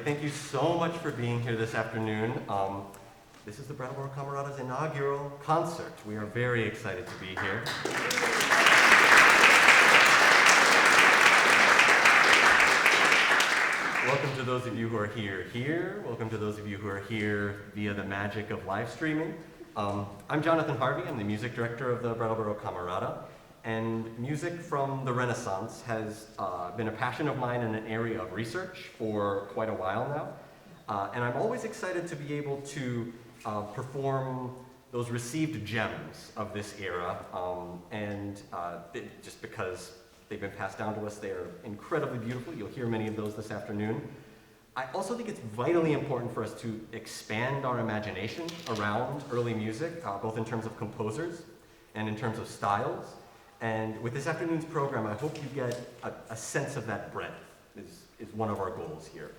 Great, thank you so much for being here this afternoon. This is the Brattleboro Camerata's inaugural concert. We are very excited to be here. Welcome to those of you who are here. Welcome to those of you who are here via the magic of live streaming. I'm Jonathan Harvey. I'm the music director of the Brattleboro Camerata. And music from the Renaissance has been a passion of mine in an area of research for quite a while now. And I'm always excited to be able to perform those received gems of this era. Just because they've been passed down to us, they are incredibly beautiful. You'll hear many of those this afternoon. I also think it's vitally important for us to expand our imagination around early music, both in terms of composers and in terms of styles. And with this afternoon's program, I hope you get a sense of that breadth, is one of our goals here.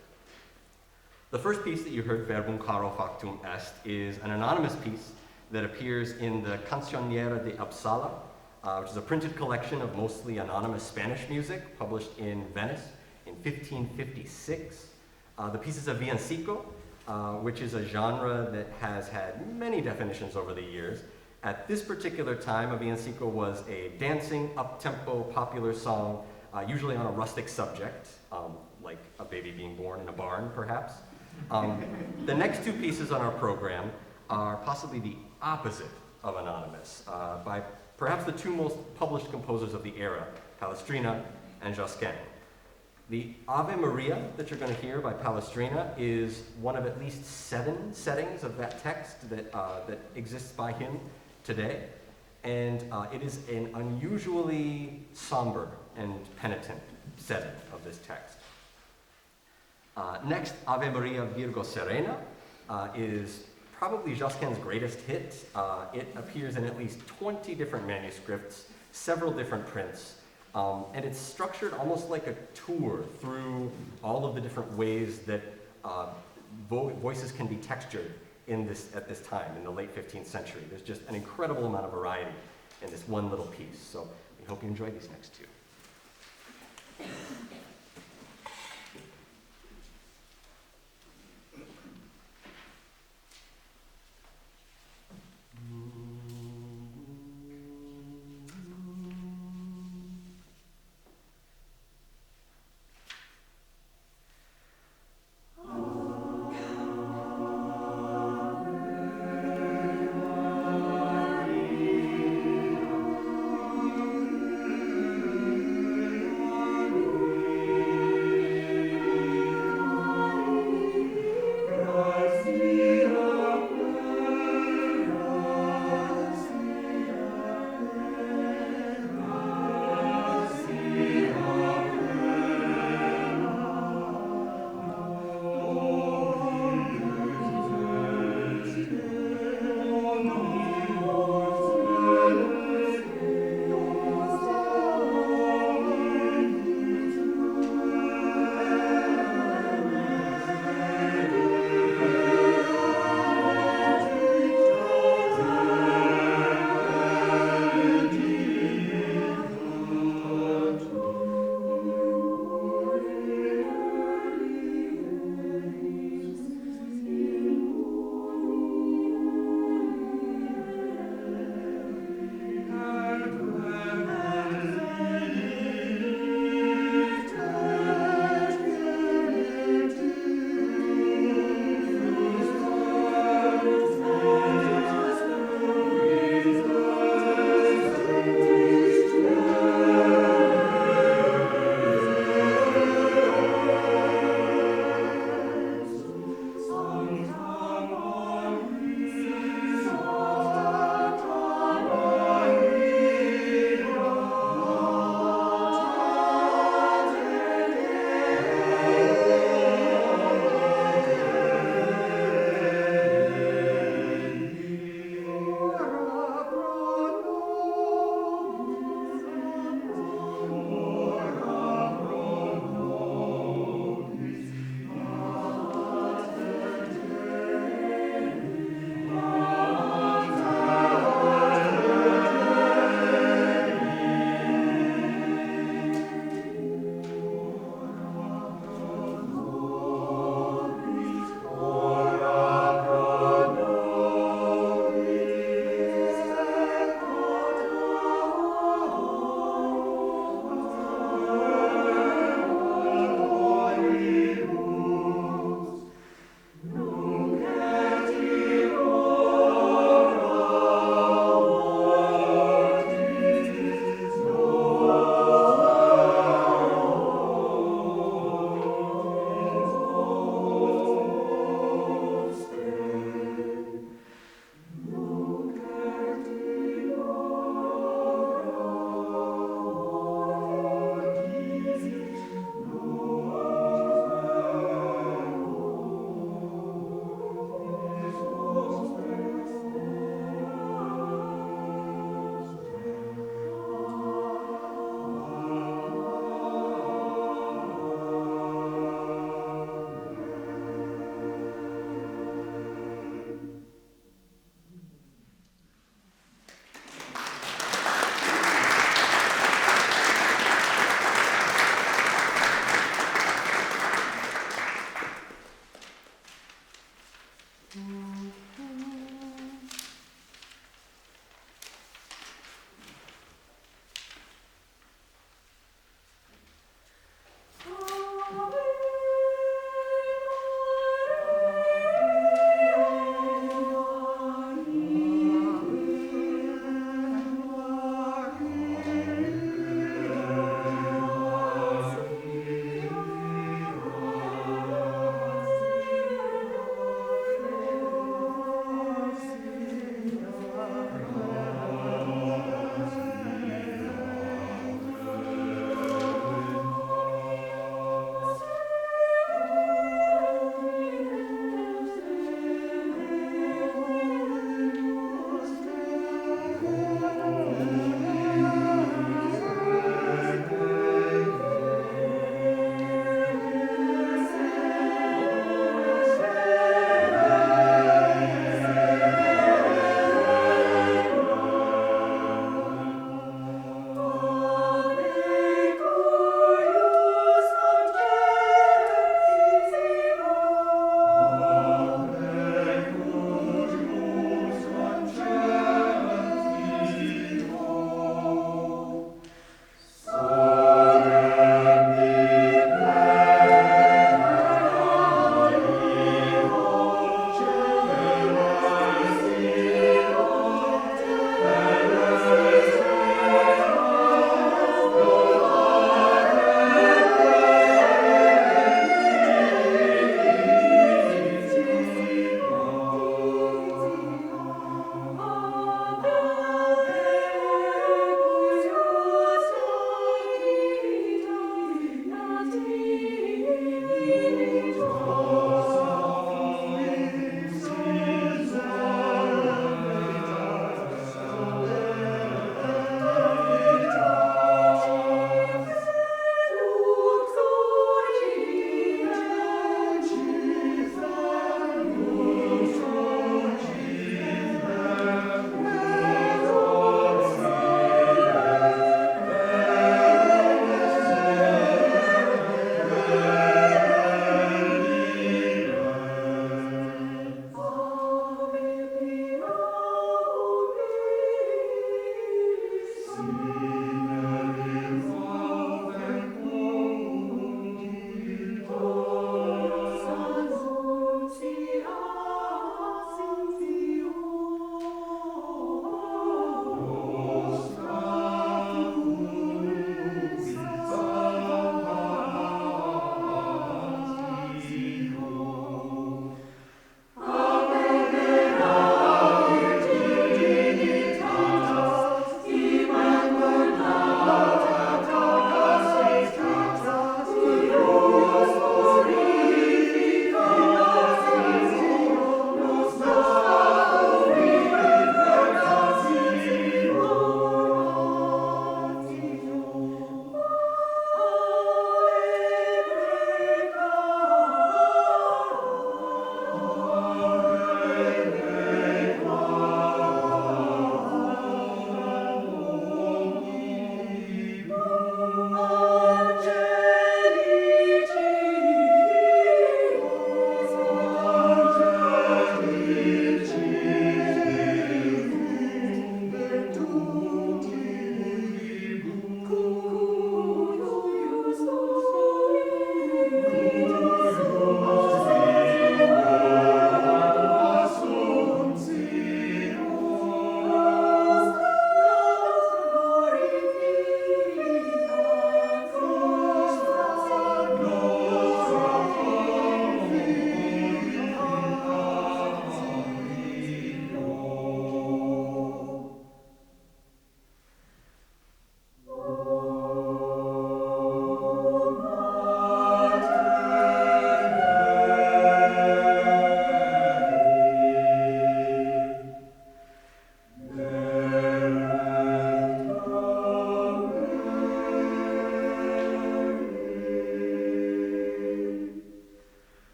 The first piece that you heard, Verbum caro factum est, is an anonymous piece that appears in the Canzoniera de Uppsala, which is a printed collection of mostly anonymous Spanish music published in Venice in 1556. The piece is a villancico, which is a genre that has had many definitions over the years. At this particular time, a villancico was a dancing, up-tempo, popular song, usually on a rustic subject, like a baby being born in a barn, perhaps. The next two pieces on our program are possibly the opposite of anonymous, by perhaps the two most published composers of the era, Palestrina and Josquin. The Ave Maria that you're going to hear by Palestrina is one of at least 7 settings of that text that exists by him today, and it is an unusually somber and penitent setting of this text. Next, Ave Maria Virgo Serena is probably Josquin's greatest hit. It appears in at least 20 different manuscripts, several different prints, and it's structured almost like a tour through all of the different ways that voices can be textured at this time, in the late 15th century. There's just an incredible amount of variety in this one little piece. So we hope you enjoy these next two.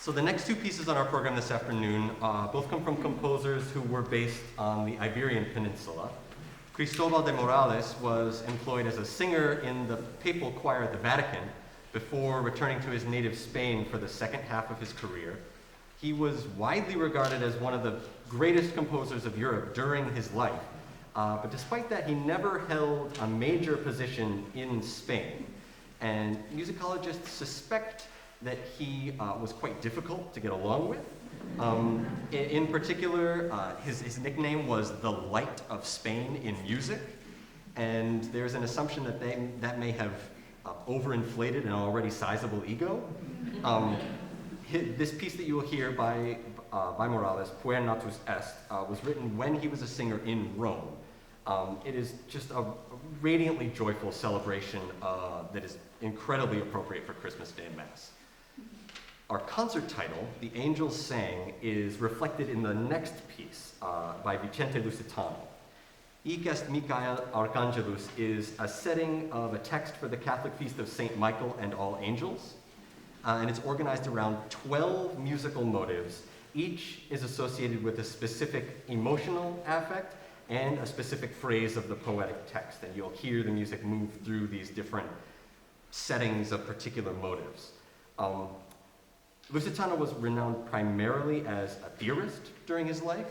So the next two pieces on our program this afternoon both come from composers who were based on the Iberian Peninsula. Cristóbal de Morales was employed as a singer in the papal choir at the Vatican before returning to his native Spain for the second half of his career. He was widely regarded as one of the greatest composers of Europe during his life, but despite that, he never held a major position in Spain. And musicologists suspect that he was quite difficult to get along with. In particular, his nickname was the Light of Spain in music, and there's an assumption that that may have overinflated an already sizable ego. This piece that you will hear by Morales, Puer Natus Est, was written when he was a singer in Rome. It is just a radiantly joyful celebration that is incredibly appropriate for Christmas Day Mass. Our concert title, The Angels Sang, is reflected in the next piece by Vicente Lusitano. Hic est Michael Archangelus is a setting of a text for the Catholic feast of Saint Michael and all angels, and it's organized around 12 musical motives. Each is associated with a specific emotional affect and a specific phrase of the poetic text, and you'll hear the music move through these different settings of particular motives. Lusitano was renowned primarily as a theorist during his life.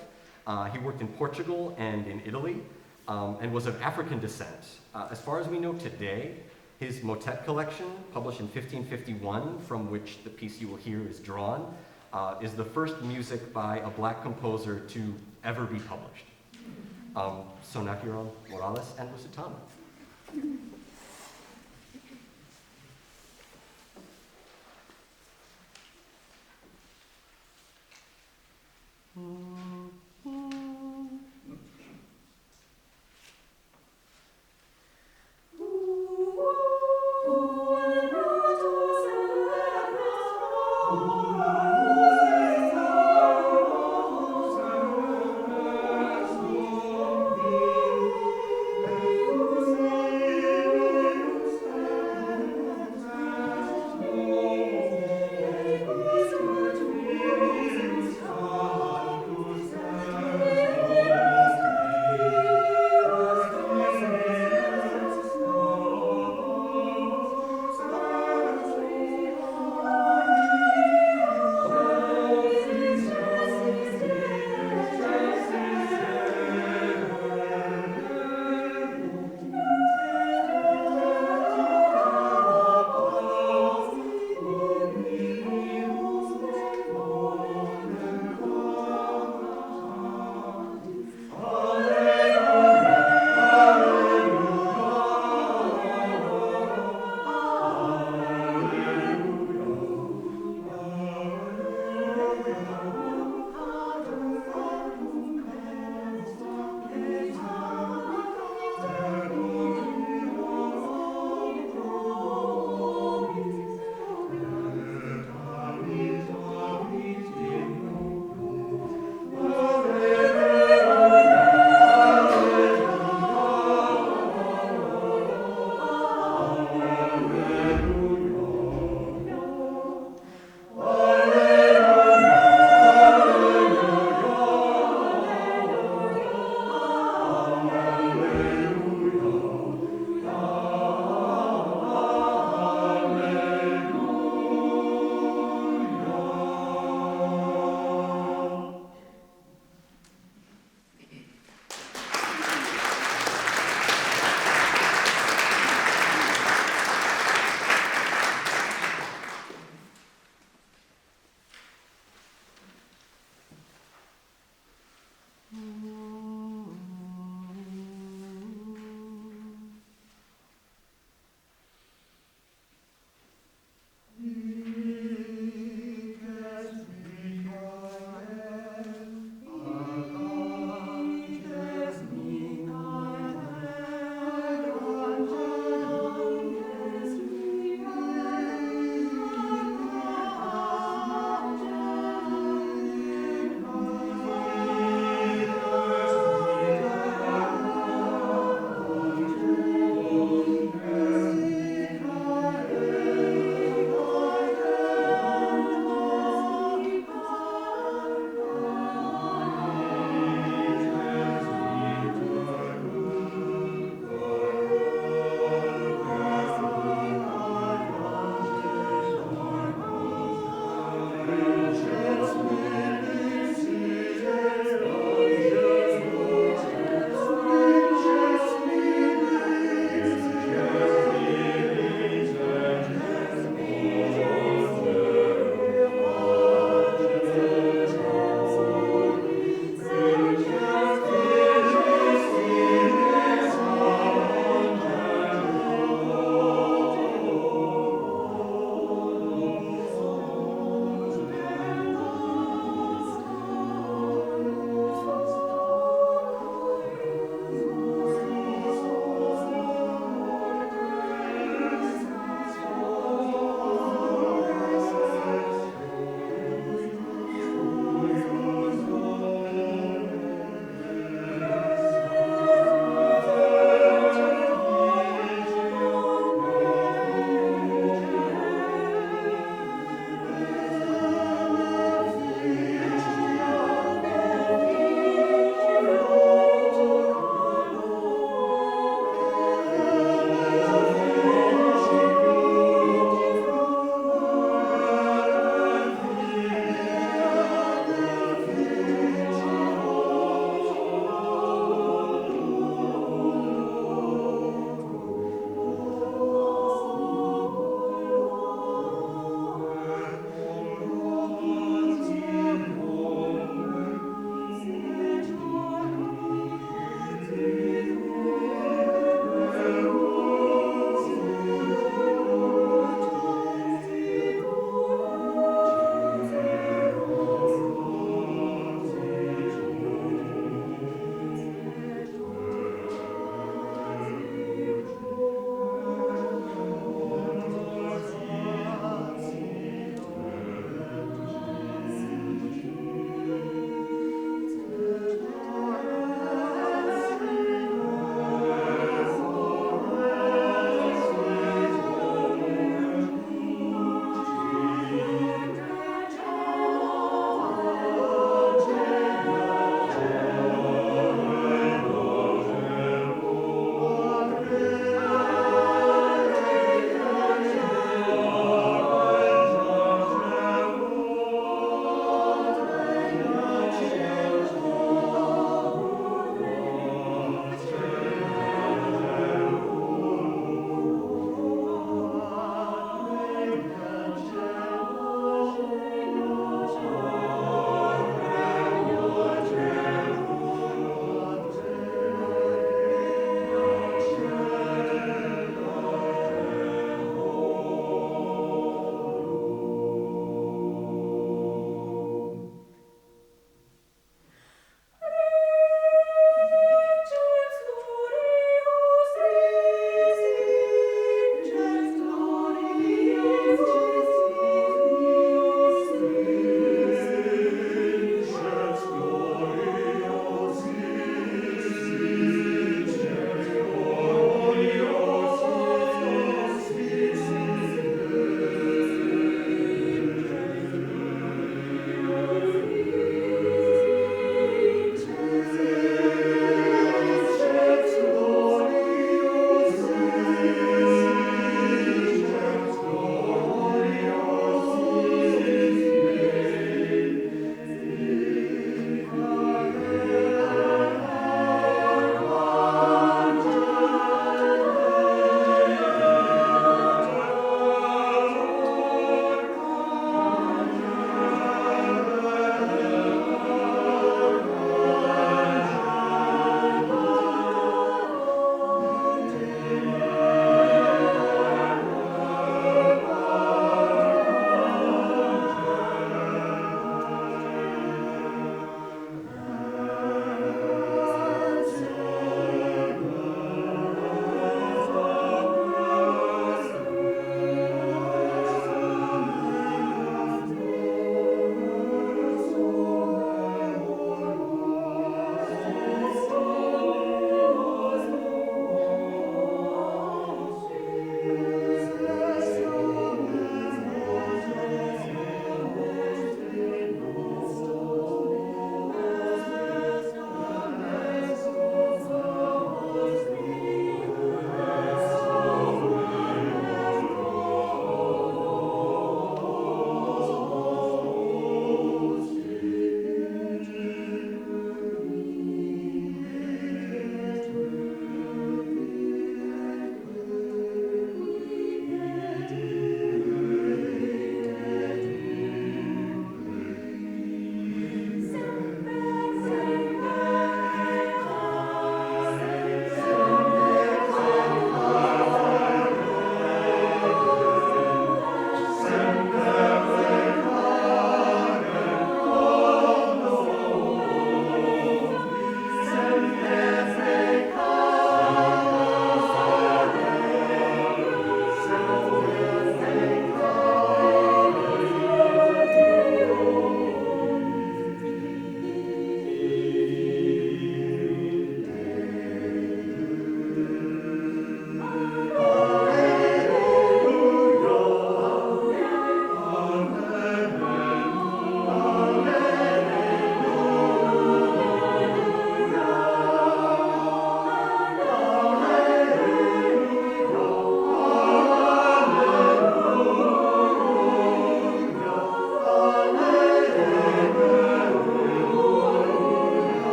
He worked in Portugal and in Italy, and was of African descent. As far as we know today, his motet collection, published in 1551, from which the piece you will hear is drawn, is the first music by a black composer to ever be published. So now here are Morales and Lusitano. Thank you.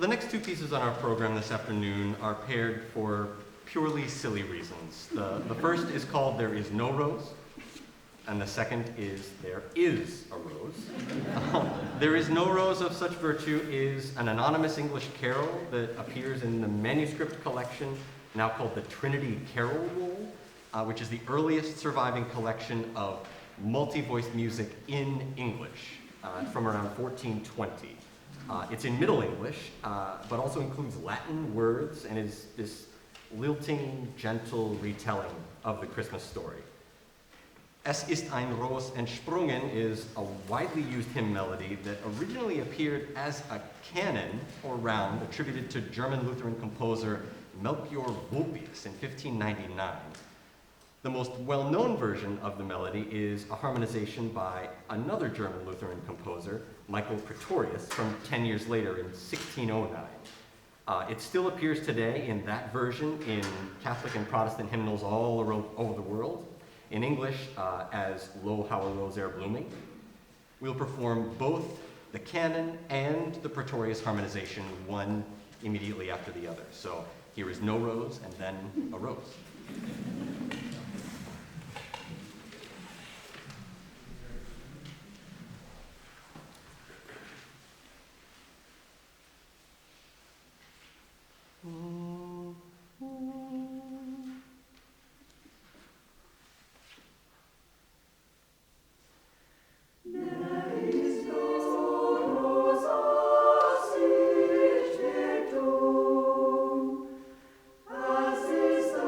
the next two pieces on our program this afternoon are paired for purely silly reasons. The first is called There Is No Rose, and the second is There Is a Rose. There Is No Rose of Such Virtue is an anonymous English carol that appears in the manuscript collection now called the Trinity Carol Roll, which is the earliest surviving collection of multi-voiced music in English from around 1420. It's in Middle English, but also includes Latin words and is this lilting, gentle retelling of the Christmas story. Es ist ein Ros entsprungen is a widely used hymn melody that originally appeared as a canon or round attributed to German Lutheran composer Melchior Vulpius in 1599. The most well-known version of the melody is a harmonization by another German Lutheran composer, Michael Pretorius, from 10 years later in 1609. It still appears today in that version in Catholic and Protestant hymnals all over the world, in English as Lo, how a Rose E'er Blooming. We'll perform both the canon and the Pretorius harmonization, one immediately after the other. So here is No Rose and then a Rose. As is the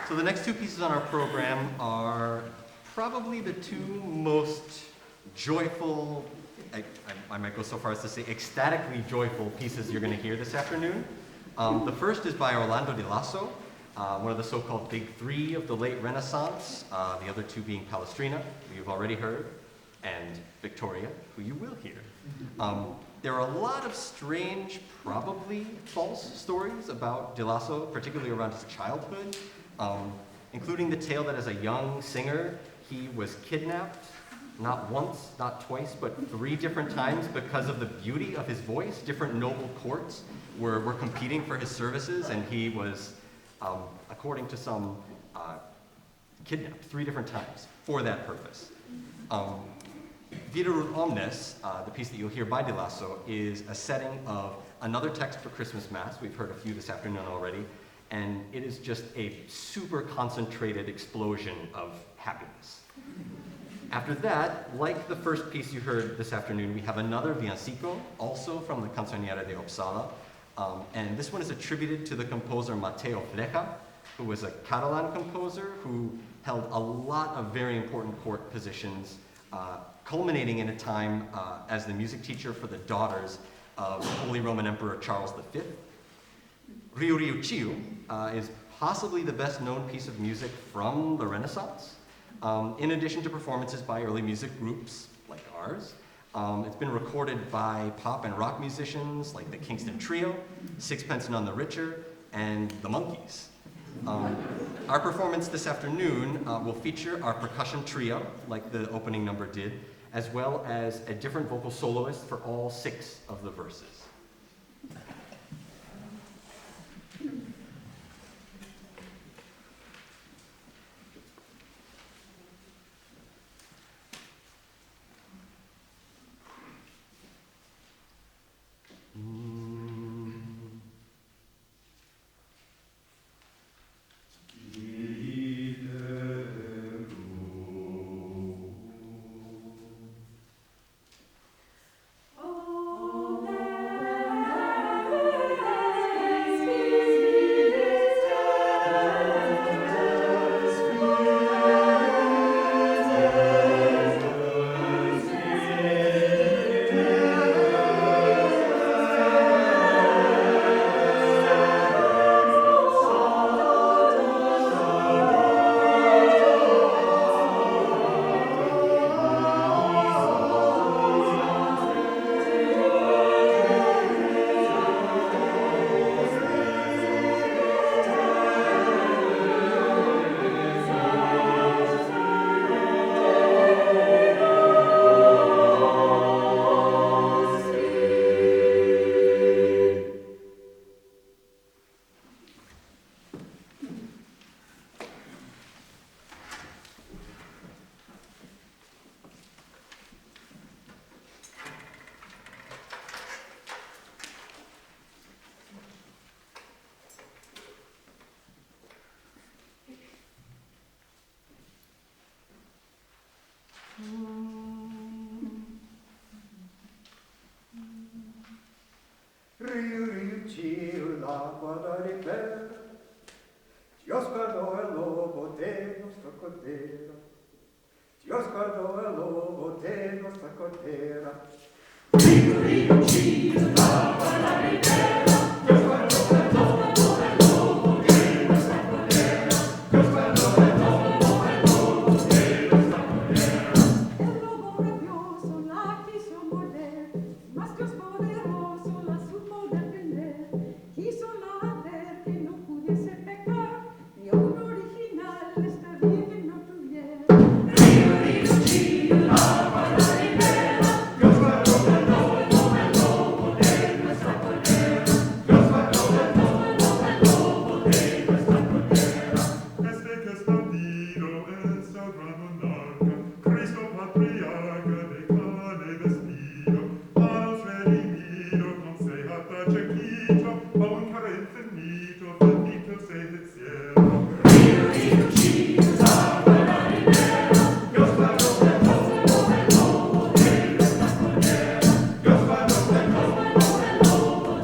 So the next two pieces on our program are probably the two most joyful, I might go so far as to say ecstatically joyful pieces you're going to hear this afternoon. The first is by Orlando de Lasso, one of the so-called big three of the late Renaissance, the other two being Palestrina, who you've already heard, and Victoria, who you will hear. There are a lot of strange, probably false stories about de Lasso, particularly around his childhood, including the tale that as a young singer, he was kidnapped, not once, not twice, but 3 different times because of the beauty of his voice. Different noble courts were competing for his services, and he was, according to some, kidnapped 3 different times for that purpose. Viderur Omnes, the piece that you'll hear by de Lasso, is a setting of another text for Christmas Mass. We've heard a few this afternoon already, and it is just a super concentrated explosion of happiness. After that, like the first piece you heard this afternoon, we have another villancico, also from the Canzoniere de Uppsala, and this one is attributed to the composer Mateo Flecha, who was a Catalan composer who held a lot of very important court positions, culminating in a time as the music teacher for the daughters of Holy Roman Emperor Charles V. Riu Riu Ciu is possibly the best known piece of music from the Renaissance, in addition to performances by early music groups like ours. It's been recorded by pop and rock musicians like the Kingston Trio, Sixpence None the Richer, and the Monkees. Our performance this afternoon will feature our percussion trio, like the opening number did, as well as a different vocal soloist for all 6 of the verses. Oh, Rio, rio, tiro, l'acqua da ripera, Josquin e lobo, te nostra cotera, Josquin e lobo, te nostra cotera. Rio, rio, tiro, l'acqua da ripera, Josquin e lobo, te nostra cotera, Josquin e lobo, te nostra cotera. El lobo rabioso la quiso morder, mas Dios poderoso la supo defender. Quiso la hacer que no pudiese pecar, ni un original esta virgen no tuviera. Rio, rio, tiro, l'acqua da ripera, Josquin e lobo, te nostra cotera, Josquin e lobo, te nostra cotera. Este que es bandido, es el gran monarca, Cristo patriarca, de cane vestido, a nos redimido, consejata chiquito, a un care infinito, bendito sea el cielo. Rio, rio, tiro, l'acqua da ripera, Josquin e lobo, te nostra cotera, Josquin e lobo,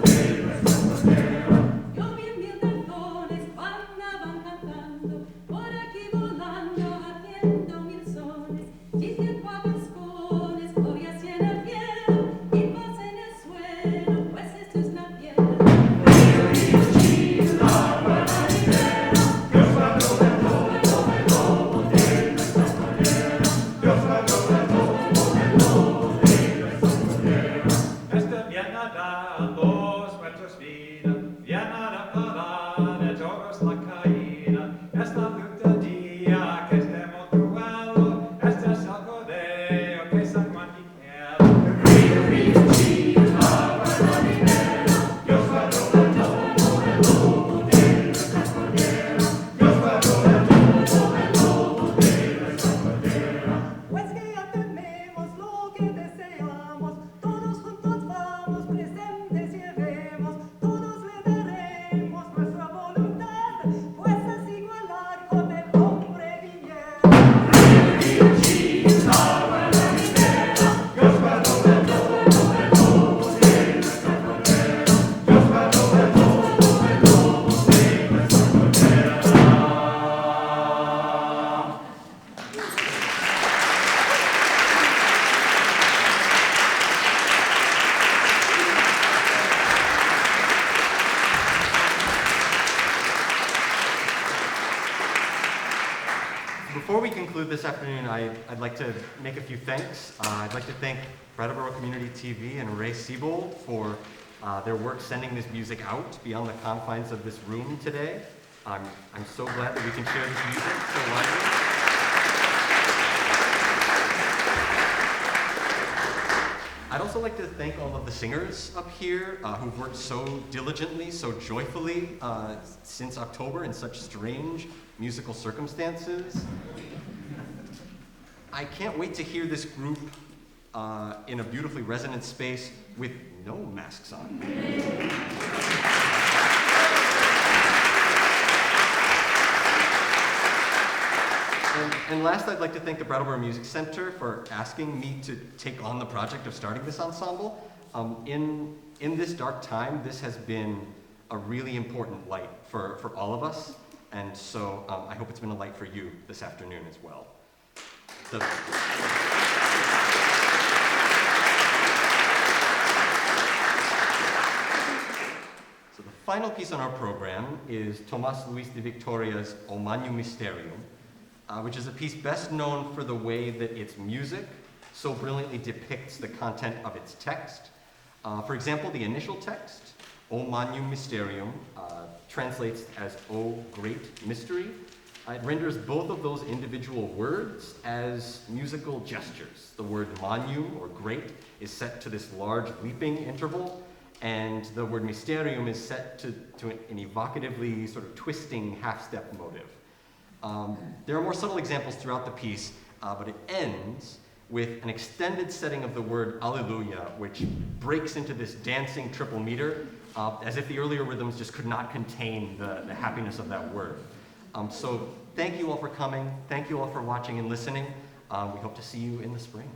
te nostra cotera. Yo bien deltones van cantando, por aquí volando, haciendo mil sones, dicen guapescones, glorias y en el cielo, y paz en el suelo, pues esto es la fiera. Rio, rio, tiro, l'acqua da ripera, Josquin e lobo, te nostra cotera, Josquin e lobo, te nostra cotera. Este viene dando sueltos vida, viene a parar de todos la caída. Esta luta día que este montuelo, este es el codeo que San Juan dijera. Rio, rio, tiro, l'acqua da ripera, Josquin e lobo, te nostra cotera, Josquin e lobo, te nostra cotera. Pues que ya tenemos lo que deseamos, todos juntos vamos, presentes llevemos, todos le daremos nuestra voluntad, pues es igualar con el hombre viniera. Rio, tiro, l'acqua da ripera, Josquin e lobo, te nostra cotera, Josquin e lobo, te nostra cotera. Before we conclude this afternoon, I'd like to make a few thanks. I'd like to thank Brattleboro Community TV and Ray Siebold for their work sending this music out beyond the confines of this room today. I'm so glad that we can share this music so widely. I'd also like to thank all of the singers up here who've worked so diligently, so joyfully since October in such strange musical circumstances. I can't wait to hear this group in a beautifully resonant space with no masks on. And last, I'd like to thank the Brattleboro Music Center for asking me to take on the project of starting this ensemble. In this dark time, this has been a really important light for all of us, and so I hope it's been a light for you this afternoon as well. So the final piece on our program is Tomás Luis de Victoria's O Magnum Mysterium, which is a piece best known for the way that its music so brilliantly depicts the content of its text. For example, the initial text, O Magnum Mysterium, translates as O Great Mystery. It renders both of those individual words as musical gestures. The word magnum, or great, is set to this large leaping interval, and the word mysterium is set to an evocatively sort of twisting half-step motive. There are more subtle examples throughout the piece, but it ends with an extended setting of the word alleluia, which breaks into this dancing triple meter, as if the earlier rhythms just could not contain the happiness of that word. So thank you all for coming. Thank you all for watching and listening. We hope to see you in the spring.